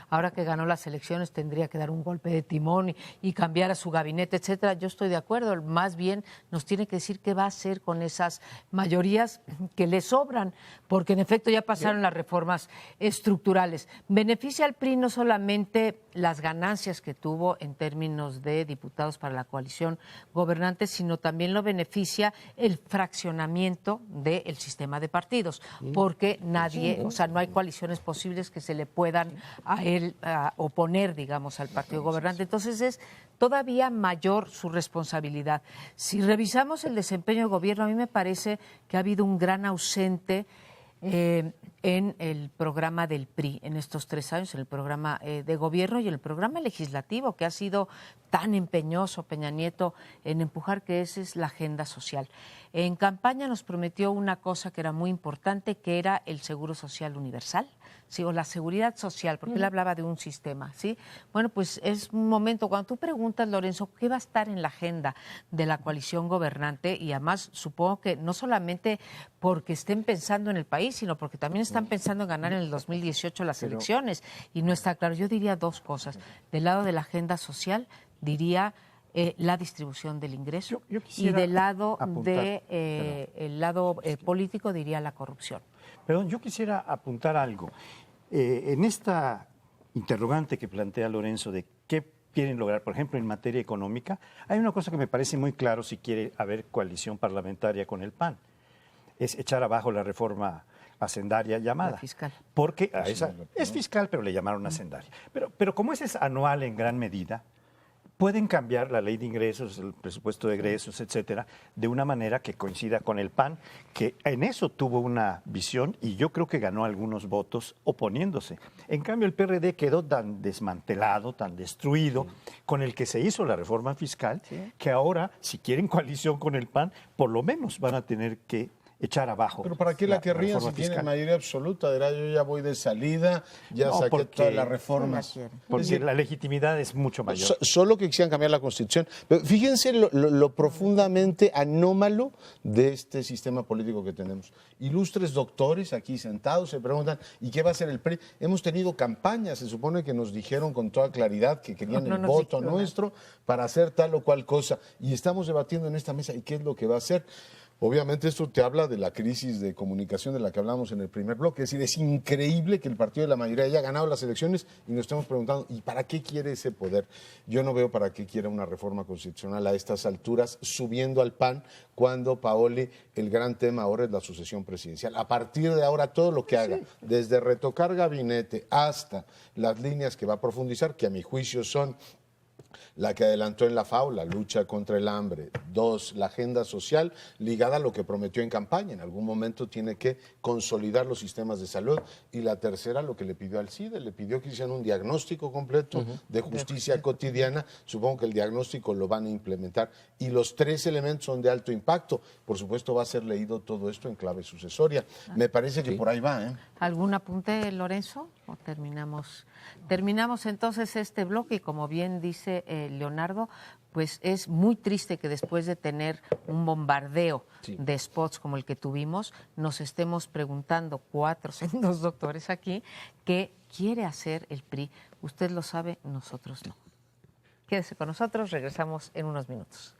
S3: ahora que ganó las elecciones tendría que dar un golpe de timón y cambiar a su gabinete, etcétera. Yo estoy de acuerdo. Más bien nos tiene que decir qué va a hacer con esas mayorías que le sobran, porque en efecto ya pasaron las reformas estructurales. Beneficia al PRI no solamente las ganancias que tuvo en términos de diputados para la coalición gobernante, sino también lo beneficia el fraccionamiento del sistema de partidos, porque no hay coaliciones posibles que se le puedan a él oponer, digamos, al partido gobernante. Entonces es todavía mayor su responsabilidad. Si revisamos el desempeño del gobierno, a mí me parece que ha habido un gran ausente en el programa del PRI en estos 3 años, en el programa de gobierno y en el programa legislativo que ha sido tan empeñoso Peña Nieto en empujar, que esa es la agenda social. En campaña nos prometió una cosa que era muy importante, que era el seguro social universal, ¿sí? O la seguridad social, porque él hablaba de un sistema, ¿sí? Bueno, pues es un momento, cuando tú preguntas, Lorenzo, ¿qué va a estar en la agenda de la coalición gobernante? Y además supongo que no solamente porque estén pensando en el país, sino porque también están pensando en ganar en el 2018 las elecciones, y no está claro. Yo diría 2 cosas. Del lado de la agenda social, diría la distribución del ingreso, y del lado el lado político diría la corrupción.
S4: Perdón, yo quisiera apuntar algo. En esta interrogante que plantea Lorenzo de qué quieren lograr, por ejemplo, en materia económica, hay una cosa que me parece muy claro si quiere haber coalición parlamentaria con el PAN, es echar abajo la reforma hacendaria llamada.
S3: La fiscal.
S4: Porque es fiscal, pero le llamaron hacendaria. Pero como ese es anual en gran medida, pueden cambiar la ley de ingresos, el presupuesto de egresos, etcétera, de una manera que coincida con el PAN, que en eso tuvo una visión y yo creo que ganó algunos votos oponiéndose. En cambio, el PRD quedó tan desmantelado, tan destruido, con el que se hizo la reforma fiscal, que ahora, si quieren coalición con el PAN, por lo menos van a tener que echar abajo.
S2: Pero ¿para qué la querrían si tienen mayoría absoluta? Dirá, yo ya voy de salida, ya saqué todas las reformas.
S4: Porque es decir, la legitimidad es mucho mayor.
S2: Solo que quisieran cambiar la Constitución. Pero fíjense lo profundamente anómalo de este sistema político que tenemos. Ilustres doctores aquí sentados se preguntan, ¿y qué va a hacer el PRI? Hemos tenido campañas, se supone que nos dijeron con toda claridad que querían el voto nuestro para hacer tal o cual cosa. Y estamos debatiendo en esta mesa, ¿y qué es lo que va a hacer? Obviamente esto te habla de la crisis de comunicación de la que hablamos en el primer bloque. Es decir, es increíble que el partido de la mayoría haya ganado las elecciones y nos estemos preguntando, ¿y para qué quiere ese poder? Yo no veo para qué quiera una reforma constitucional a estas alturas, subiendo al PAN, cuando, Paoli, el gran tema ahora es la sucesión presidencial. A partir de ahora, todo lo que haga, desde retocar gabinete hasta las líneas que va a profundizar, que a mi juicio son la que adelantó en la FAO, la lucha contra el hambre. 2, la agenda social ligada a lo que prometió en campaña. En algún momento tiene que consolidar los sistemas de salud. Y la tercera, lo que le pidió al CIDE, le pidió que hicieran un diagnóstico completo de justicia cotidiana. Supongo que el diagnóstico lo van a implementar. Y los 3 elementos son de alto impacto. Por supuesto, va a ser leído todo esto en clave sucesoria. Me parece que por ahí va, ¿eh?
S3: ¿Algún apunte, Lorenzo? ¿O terminamos? Terminamos entonces este bloque y como bien dice Leonardo, pues es muy triste que después de tener un bombardeo de spots como el que tuvimos, nos estemos preguntando 4 sendos doctores aquí qué quiere hacer el PRI. Usted lo sabe, nosotros no. Quédese con nosotros, regresamos en unos minutos.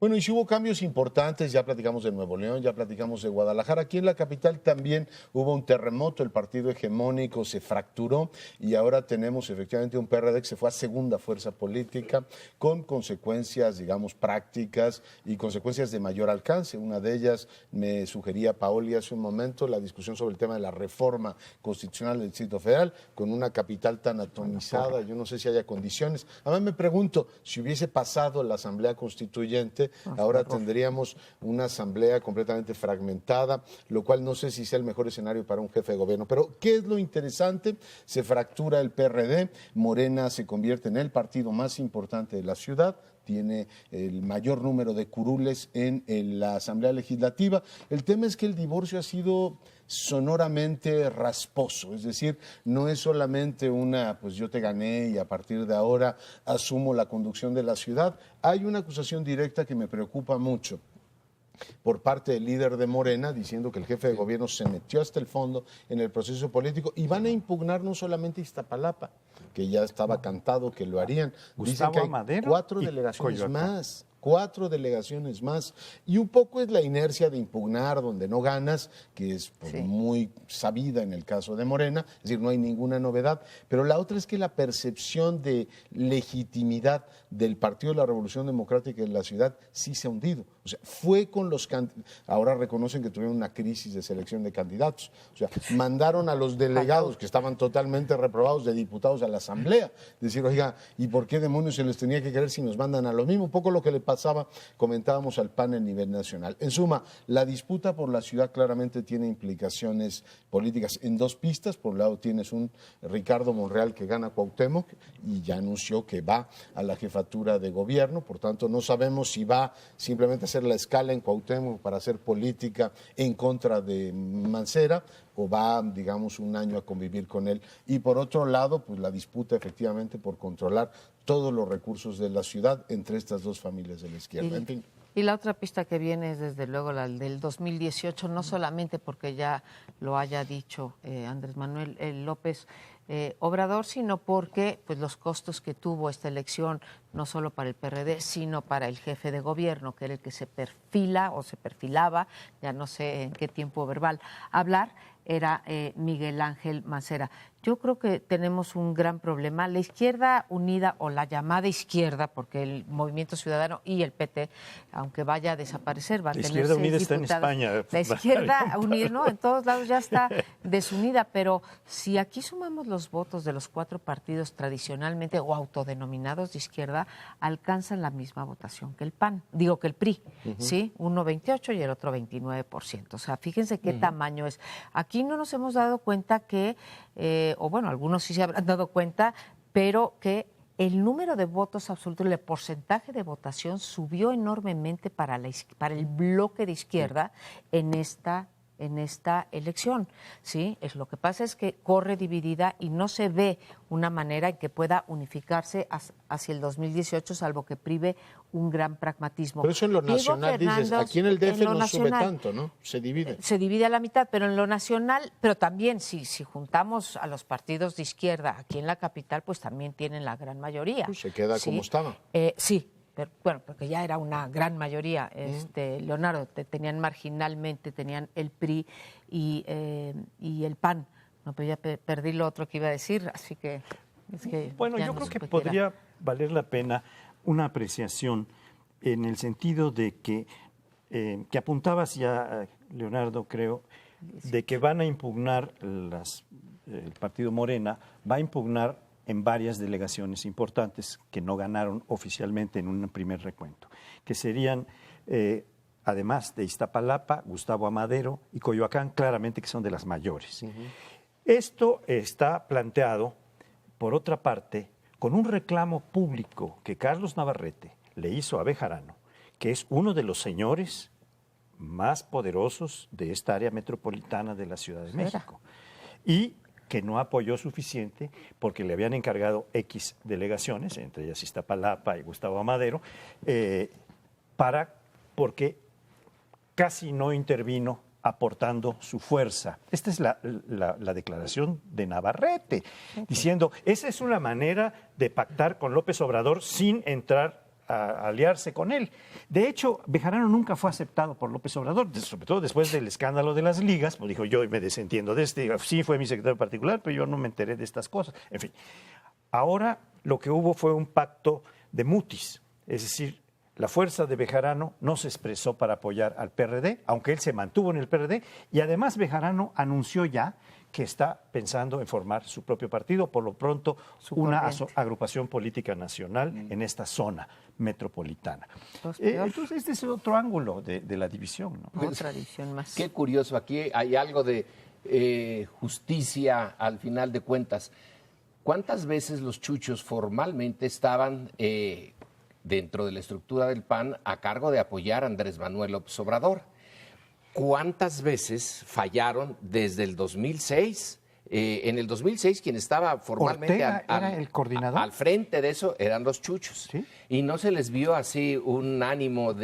S2: Bueno, y si hubo cambios importantes, ya platicamos de Nuevo León, ya platicamos de Guadalajara. Aquí en la capital también hubo un terremoto, el partido hegemónico se fracturó y ahora tenemos efectivamente un PRD que se fue a segunda fuerza política con consecuencias, digamos, prácticas y consecuencias de mayor alcance. Una de ellas me sugería Paoli hace un momento, la discusión sobre el tema de la reforma constitucional del Distrito Federal, con una capital tan atomizada, yo no sé si haya condiciones. Además me pregunto, si hubiese pasado la Asamblea Constituyente, ahora tendríamos una asamblea completamente fragmentada, lo cual no sé si sea el mejor escenario para un jefe de gobierno. Pero, ¿qué es lo interesante? Se fractura el PRD, Morena se convierte en el partido más importante de la ciudad, tiene el mayor número de curules en la Asamblea Legislativa. El tema es que el divorcio ha sido sonoramente rasposo, es decir, no es solamente pues yo te gané y a partir de ahora asumo la conducción de la ciudad. Hay una acusación directa que me preocupa mucho por parte del líder de Morena, diciendo que el jefe de gobierno se metió hasta el fondo en el proceso político y van a impugnar no solamente Iztapalapa, que ya estaba cantado que lo harían. Dicen que hay
S4: Madero
S2: 4 delegaciones más. 4 delegaciones más. Y un poco es la inercia de impugnar donde no ganas, que es pues, muy sabida en el caso de Morena, es decir, no hay ninguna novedad. Pero la otra es que la percepción de legitimidad del Partido de la Revolución Democrática en la ciudad sí se ha hundido. O sea, fue con los ahora reconocen que tuvieron una crisis de selección de candidatos. O sea, mandaron a los delegados que estaban totalmente reprobados de diputados a la Asamblea. Decir, oiga, ¿y por qué demonios se les tenía que querer si nos mandan a lo mismo? Un poco lo que le pasaba, comentábamos al PAN a nivel nacional. En suma, la disputa por la ciudad claramente tiene implicaciones políticas en 2 pistas. Por un lado tienes un Ricardo Monreal que gana Cuauhtémoc y ya anunció que va a la jefatura de gobierno, por tanto no sabemos si va simplemente a hacer la escala en Cuauhtémoc para hacer política en contra de Mancera o va, digamos, un año a convivir con él. Y por otro lado, pues la disputa efectivamente por controlar todos los recursos de la ciudad entre estas 2 familias de la izquierda. En fin.
S3: Y la otra pista que viene es desde luego la del 2018, no solamente porque ya lo haya dicho Andrés Manuel López Obrador, sino porque pues los costos que tuvo esta elección, no solo para el PRD, sino para el jefe de gobierno, que era el que se perfila o se perfilaba, ya no sé en qué tiempo verbal hablar, era Miguel Ángel Mancera. Yo creo que tenemos un gran problema. La izquierda unida o la llamada izquierda, porque el Movimiento Ciudadano y el PT, aunque vaya a desaparecer, va a tener 6
S4: diputados. La izquierda unida está en España.
S3: La izquierda unida, no, en todos lados ya está desunida, pero si aquí sumamos los votos de los 4 partidos tradicionalmente o autodenominados de izquierda, alcanzan la misma votación que el PAN, digo que el PRI, ¿sí? Uno 28 y el otro 29%. O sea, fíjense qué tamaño es. Aquí no nos hemos dado cuenta que, o bueno, algunos sí se habrán dado cuenta, pero que el número de votos absolutos, el porcentaje de votación subió enormemente para el bloque de izquierda en esta elección, ¿sí? Lo que pasa es que corre dividida y no se ve una manera en que pueda unificarse hacia el 2018, salvo que prive un gran pragmatismo.
S2: Pero eso en lo nacional, dices, aquí en el DF no sube tanto, ¿no? Se divide.
S3: Se divide a la mitad, pero en lo nacional, pero también si juntamos a los partidos de izquierda aquí en la capital, pues también tienen la gran mayoría.
S2: Pues se queda
S3: ¿sí?
S2: como estaba.
S3: Sí. Pero, bueno, porque ya era una gran mayoría, Leonardo, tenían marginalmente, tenían el PRI y el PAN. No, pero ya perdí lo otro que iba a decir, así que...
S4: Bueno, yo creo que podría valer la pena una apreciación en el sentido de que apuntabas ya, Leonardo, creo, de que van a impugnar el partido Morena, va a impugnar en varias delegaciones importantes que no ganaron oficialmente en un primer recuento, que serían, además de Iztapalapa, Gustavo Amadero y Coyoacán, claramente que son de las mayores. Esto está planteado, por otra parte, con un reclamo público que Carlos Navarrete le hizo a Bejarano, que es uno de los señores más poderosos de esta área metropolitana de la Ciudad de México, y que no apoyó suficiente porque le habían encargado X delegaciones, entre ellas Iztapalapa y Gustavo Amadero, porque casi no intervino aportando su fuerza. Esta es la declaración de Navarrete, diciendo, esa es una manera de pactar con López Obrador sin entrar a aliarse con él. De hecho, Bejarano nunca fue aceptado por López Obrador, sobre todo después del escándalo de las ligas, pues dijo, yo me desentiendo de este, sí fue mi secretario particular, pero yo no me enteré de estas cosas. En fin, ahora lo que hubo fue un pacto de mutis, es decir, la fuerza de Bejarano no se expresó para apoyar al PRD, aunque él se mantuvo en el PRD, y además Bejarano anunció ya que está pensando en formar su propio partido, por lo pronto una agrupación política nacional en esta zona metropolitana. Entonces este es otro ángulo de la división, ¿no?
S3: Otra división más.
S1: Qué curioso, aquí hay algo de justicia al final de cuentas. ¿Cuántas veces los chuchos formalmente estaban dentro de la estructura del PAN a cargo de apoyar a Andrés Manuel López Obrador? ¿Cuántas veces fallaron desde el 2006? En el 2006 quien estaba formalmente
S4: era el coordinador.
S1: Al frente de eso eran los chuchos.
S4: ¿Sí?
S1: Y no se les vio así un ánimo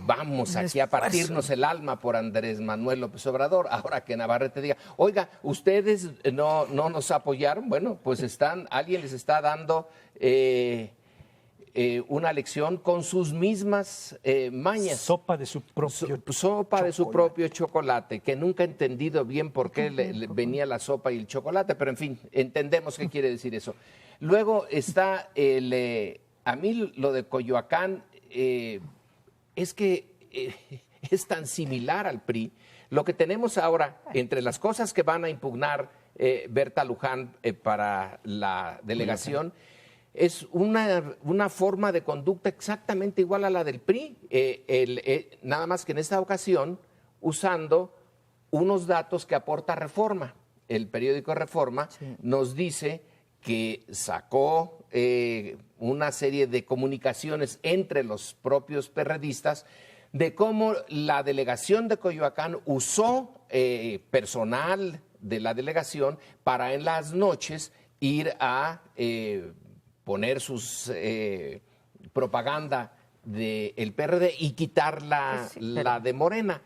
S1: vamos aquí a partirnos el alma por Andrés Manuel López Obrador. Ahora que Navarrete diga, oiga, ustedes no nos apoyaron, bueno, pues alguien les está dando una lección con sus mismas mañas.
S4: Sopa de su propio
S1: de su propio chocolate, que nunca he entendido bien por qué le venía la sopa y el chocolate, pero en fin, entendemos qué quiere decir eso. Luego está a mí lo de Coyoacán, es que es tan similar al PRI. Lo que tenemos ahora, entre las cosas que van a impugnar Berta Luján para la delegación, es una forma de conducta exactamente igual a la del PRI, nada más que en esta ocasión usando unos datos que aporta Reforma. El periódico Reforma nos dice que sacó una serie de comunicaciones entre los propios perredistas de cómo la delegación de Coyoacán usó personal de la delegación para en las noches ir a poner sus propaganda del PRD y quitar la de Morena.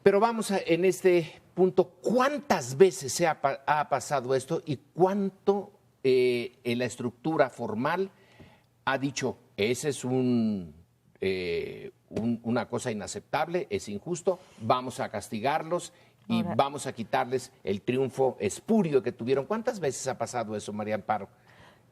S1: Pero vamos en este punto, ¿cuántas veces ha pasado esto y cuánto en la estructura formal ha dicho, ese es una cosa inaceptable, es injusto, vamos a castigarlos y vamos a quitarles el triunfo espurio que tuvieron? ¿Cuántas veces ha pasado eso, María Amparo?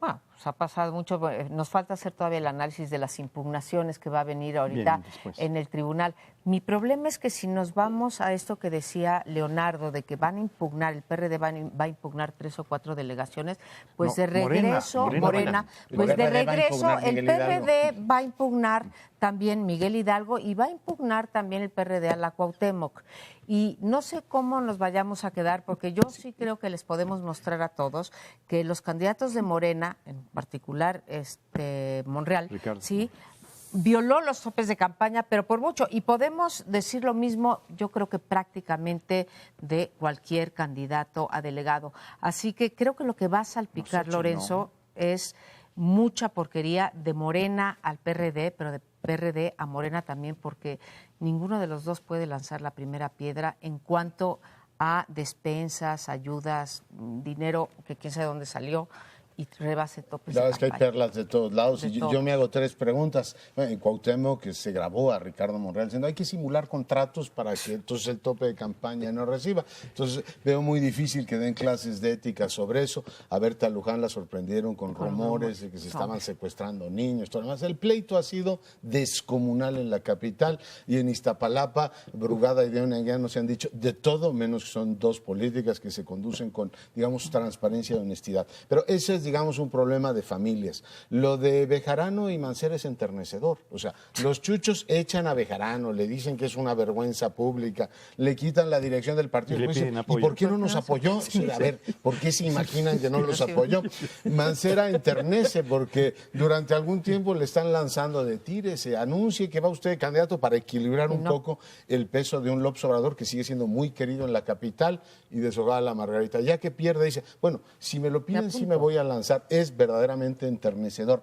S3: Bueno, pues ha pasado mucho. Nos falta hacer todavía el análisis de las impugnaciones que va a venir ahorita en el tribunal. Mi problema es que si nos vamos a esto que decía Leonardo, de que van a impugnar, el PRD va a impugnar 3 o 4 delegaciones, pues de regreso, Morena, pues de regreso el PRD va a impugnar también Miguel Hidalgo y va a impugnar también el PRD a la Cuauhtémoc. Y no sé cómo nos vayamos a quedar, porque yo sí creo que les podemos mostrar a todos que los candidatos de Morena, en particular Monreal,
S4: Ricardo,
S3: sí, violó los topes de campaña, pero por mucho. Y podemos decir lo mismo, yo creo que prácticamente de cualquier candidato a delegado. Así que creo que lo que va a salpicar, Lorenzo, es mucha porquería de Morena al PRD, pero de PRD a Morena también, porque ninguno de los dos puede lanzar la primera piedra en cuanto a despensas, ayudas, dinero que quién sabe dónde salió y rebase topes
S2: La
S3: de
S2: verdad es que hay
S3: campaña.
S2: perlas de todos lados.
S3: De
S2: Y yo
S3: todos.
S2: me hago 3 preguntas. Bueno, en Cuauhtémoc, que se grabó a Ricardo Monreal diciendo hay que simular contratos para que entonces el tope de campaña no reciba. Entonces veo muy difícil que den clases de ética sobre eso. A Berta Luján la sorprendieron con rumores de que se estaban secuestrando niños. Todo lo demás. El pleito ha sido descomunal en la capital y en Iztapalapa, Brugada y Diana nos han dicho de todo menos que son 2 políticas que se conducen con, digamos, transparencia y honestidad. Pero ese es, digamos, un problema de familias. Lo de Bejarano y Mancera es enternecedor. O sea, los chuchos echan a Bejarano, le dicen que es una vergüenza pública, le quitan la dirección del partido.
S4: Y le
S2: Dicen,
S4: piden
S2: ¿y
S4: apoyo.
S2: por qué no nos apoyó? A ver, ¿por qué se imaginan que no los apoyó? Mancera enternece porque durante algún tiempo le están lanzando de tírese, anuncie que va usted de candidato para equilibrar un poco el peso de un López Obrador que sigue siendo muy querido en la capital y deshogar a la Margarita. Ya que pierde, dice, bueno, si me lo piden, sí me voy a lanzar. Es verdaderamente enternecedor.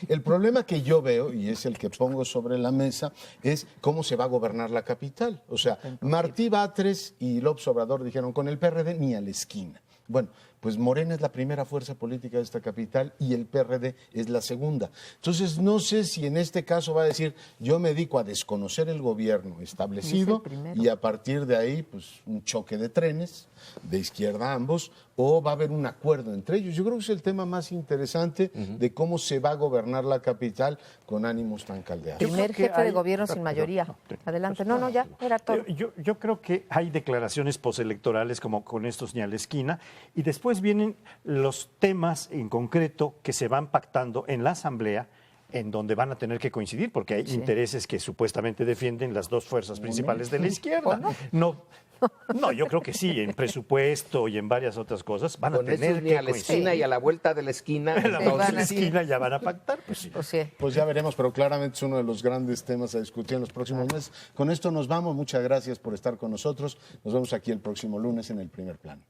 S2: El problema que yo veo, y es el que pongo sobre la mesa, es cómo se va a gobernar la capital. O sea, Martí Batres y López Obrador dijeron, con el PRD ni a la esquina. Bueno, pues Morena es la primera fuerza política de esta capital y el PRD es la segunda. Entonces, no sé si en este caso va a decir, yo me dedico a desconocer el gobierno establecido y a partir de ahí, pues un choque de trenes, de izquierda a ambos, o va a haber un acuerdo entre ellos. Yo creo que es el tema más interesante de cómo se va a gobernar la capital con ánimos tan caldeados.
S3: Primer jefe de gobierno sin mayoría. Adelante. No, ya, era todo.
S4: Yo creo que hay declaraciones postelectorales como con estos ni a la esquina y después vienen los temas en concreto que se van pactando en la Asamblea en donde van a tener que coincidir porque hay intereses que supuestamente defienden las 2 fuerzas principales de la izquierda. No, yo creo que sí, en presupuesto y en varias otras cosas van
S1: Con
S4: a tener
S1: esos ni
S4: que
S1: a la
S4: coincidir.
S1: esquina y a la vuelta de la esquina.
S4: En la vuelta de la
S1: entonces,
S4: esquina ya van a pactar, pues sí.
S3: Pues sí.
S2: Pues ya veremos, pero claramente es uno de los grandes temas a discutir en los próximos meses. Con esto nos vamos. Muchas gracias por estar con nosotros. Nos vemos aquí el próximo lunes en El Primer Plano.